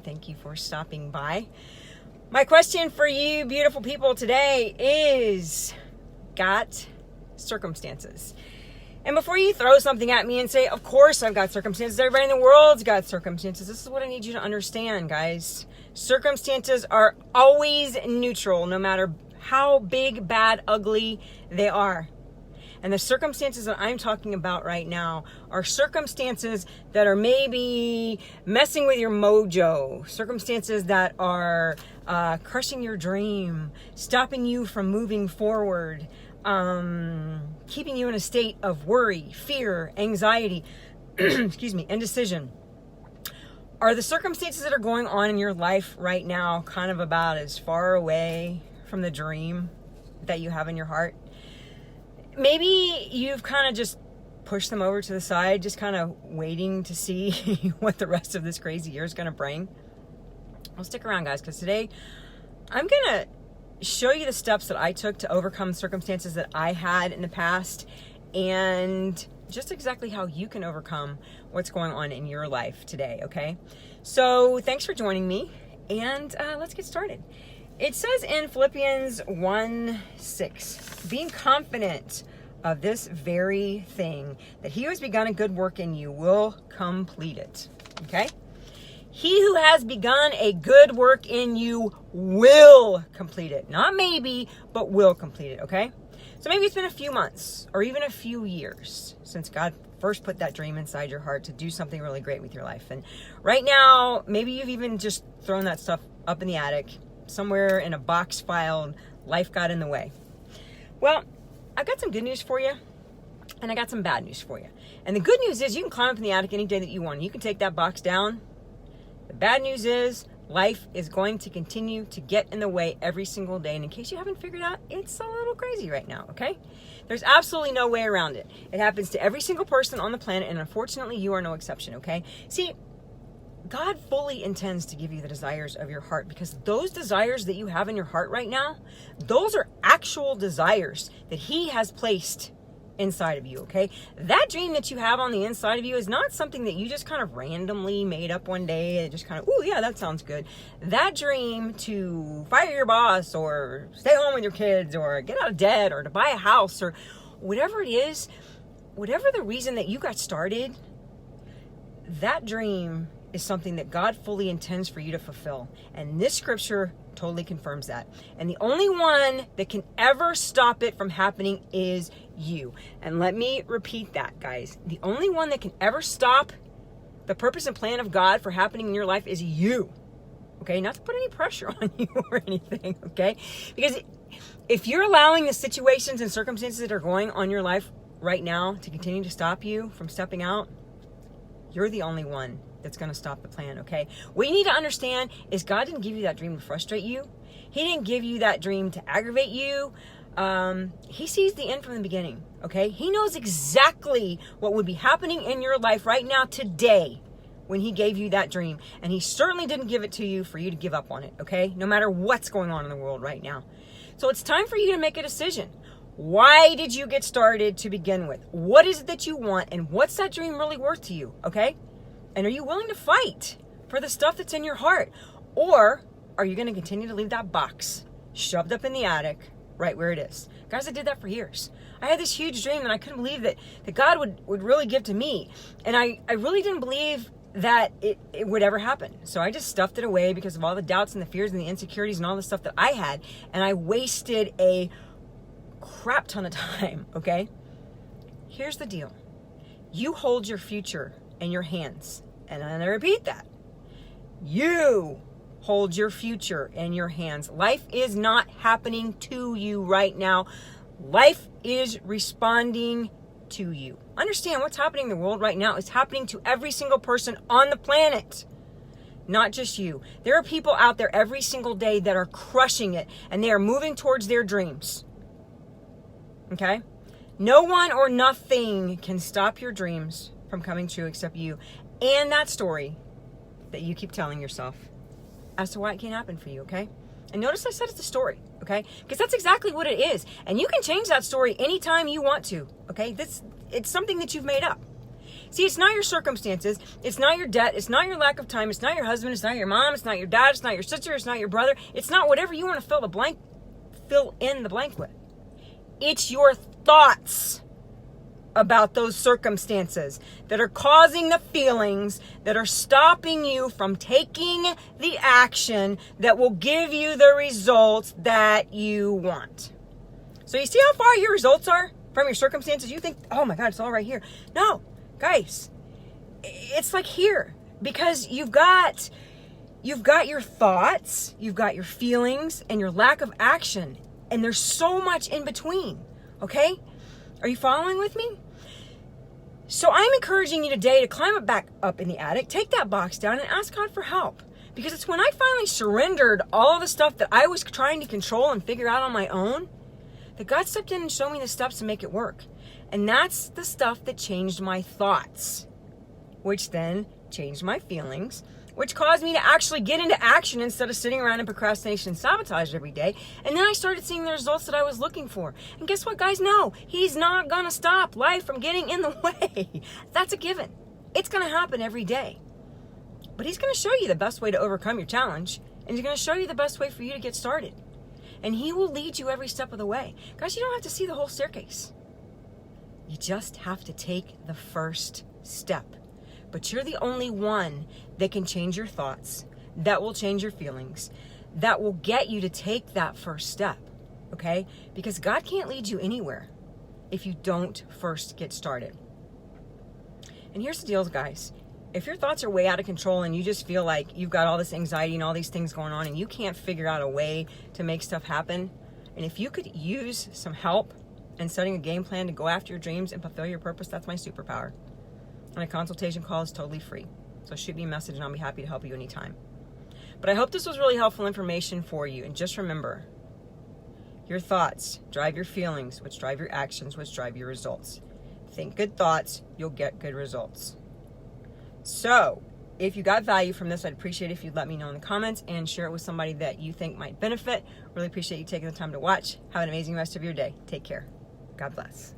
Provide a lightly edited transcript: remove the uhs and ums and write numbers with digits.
Thank you for stopping by. My question for you beautiful people today is, got circumstances? And before you throw something at me and say, of course I've got circumstances, everybody in the world's got circumstances, this is what I need you to understand, guys. Circumstances are always neutral, no matter how big, bad, ugly they are. And the circumstances that I'm talking about right now are circumstances that are maybe messing with your mojo, circumstances that are crushing your dream, stopping you from moving forward, keeping you in a state of worry, fear, anxiety, indecision. Are the circumstances that are going on in your life right now kind of about as far away from the dream that you have in your heart? Maybe you've kind of just pushed them over to the side, just kind of waiting to see what the rest of this crazy year is going to bring. Well, stick around, guys, because today I'm going to show you the steps that I took to overcome circumstances that I had in the past, and just exactly how you can overcome what's going on in your life today, okay? So thanks for joining me, and let's get started. It says in Philippians 1:6, being confident of this very thing, that he who has begun a good work in you will complete it. Okay? He who has begun a good work in you will complete it. Not maybe, but will complete it. Okay? So maybe it's been a few months or even a few years since God first put that dream inside your heart to do something really great with your life. And right now, maybe you've even just thrown that stuff up in the attic, somewhere in a box file. Life got in the way. Well, I've got some good news for you, and I got some bad news for you. And the good news is you can climb up in the attic any day that you want. You can take that box down. The bad news is life is going to continue to get in the way every single day. And in case you haven't figured out, it's a little crazy right now, okay? There's absolutely no way around it. It happens to every single person on the planet, and unfortunately, you are no exception, okay? See, God fully intends to give you the desires of your heart, because those desires that you have in your heart right now, those are actual desires that he has placed inside of you, okay? That dream that you have on the inside of you is not something that you just kind of randomly made up one day and just kind of, oh yeah, that sounds good. That dream to fire your boss or stay home with your kids or get out of debt or to buy a house or whatever it is, whatever the reason that you got started, that dream is something that God fully intends for you to fulfill. And this scripture totally confirms that. And the only one that can ever stop it from happening is you. And let me repeat that, guys. The only one that can ever stop the purpose and plan of God for happening in your life is you. Okay? Not to put any pressure on you or anything, okay? Because if you're allowing the situations and circumstances that are going on in your life right now to continue to stop you from stepping out, you're the only one that's going to stop the plan, okay? What you need to understand is God didn't give you that dream to frustrate you. He didn't give you that dream to aggravate you. He sees the end from the beginning, okay? He knows exactly what would be happening in your life right now today when he gave you that dream. And he certainly didn't give it to you for you to give up on it, okay? No matter what's going on in the world right now. So it's time for you to make a decision. Why did you get started to begin with? What is it that you want? And what's that dream really worth to you, okay? And are you willing to fight for the stuff that's in your heart? Or are you going to continue to leave that box shoved up in the attic right where it is? Guys, I did that for years. I had this huge dream and I couldn't believe that God would really give to me. And I really didn't believe that it would ever happen. So I just stuffed it away because of all the doubts and the fears and the insecurities and all the stuff that I had. And I wasted a crap ton of time, okay? Here's the deal. You hold your future in your hands. And I repeat that. You hold your future in your hands. Life is not happening to you right now. Life is responding to you. Understand what's happening in the world right now is happening to every single person on the planet. Not just you. There are people out there every single day that are crushing it and they are moving towards their dreams. Okay? No one or nothing can stop your dreams from coming true except you and that story that you keep telling yourself as to why it can't happen for you, okay? And notice I said it's a story, okay? Because that's exactly what it is. And you can change that story anytime you want to, okay? It's something that you've made up. See, it's not your circumstances. It's not your debt. It's not your lack of time. It's not your husband. It's not your mom. It's not your dad. It's not your sister. It's not your brother. It's not whatever you want to fill in the blank with. It's your thoughts about those circumstances that are causing the feelings that are stopping you from taking the action that will give you the results that you want. So you see how far your results are from your circumstances? You think, oh my God, it's all right here. No, guys, it's like here, because you've got your thoughts, you've got your feelings, and your lack of action. And there's so much in between, okay? Are you following with me? So I'm encouraging you today to climb back up in the attic, take that box down, and ask God for help. Because it's when I finally surrendered all the stuff that I was trying to control and figure out on my own, that God stepped in and showed me the steps to make it work. And that's the stuff that changed my thoughts, which then changed my feelings, which caused me to actually get into action instead of sitting around in procrastination and sabotage every day. And then I started seeing the results that I was looking for. And guess what, guys? No, He's not going to stop life from getting in the way. That's a given. It's going to happen every day. But He's going to show you the best way to overcome your challenge. And He's going to show you the best way for you to get started. And He will lead you every step of the way. Guys, you don't have to see the whole staircase. You just have to take the first step. But you're the only one that can change your thoughts, that will change your feelings, that will get you to take that first step, okay? Because God can't lead you anywhere if you don't first get started. And here's the deal, guys. If your thoughts are way out of control and you just feel like you've got all this anxiety and all these things going on and you can't figure out a way to make stuff happen, and if you could use some help in setting a game plan to go after your dreams and fulfill your purpose, that's my superpower. And a consultation call is totally free. So shoot me a message and I'll be happy to help you anytime. But I hope this was really helpful information for you. And just remember, your thoughts drive your feelings, which drive your actions, which drive your results. Think good thoughts, you'll get good results. So if you got value from this, I'd appreciate it if you'd let me know in the comments and share it with somebody that you think might benefit. Really appreciate you taking the time to watch. Have an amazing rest of your day. Take care. God bless.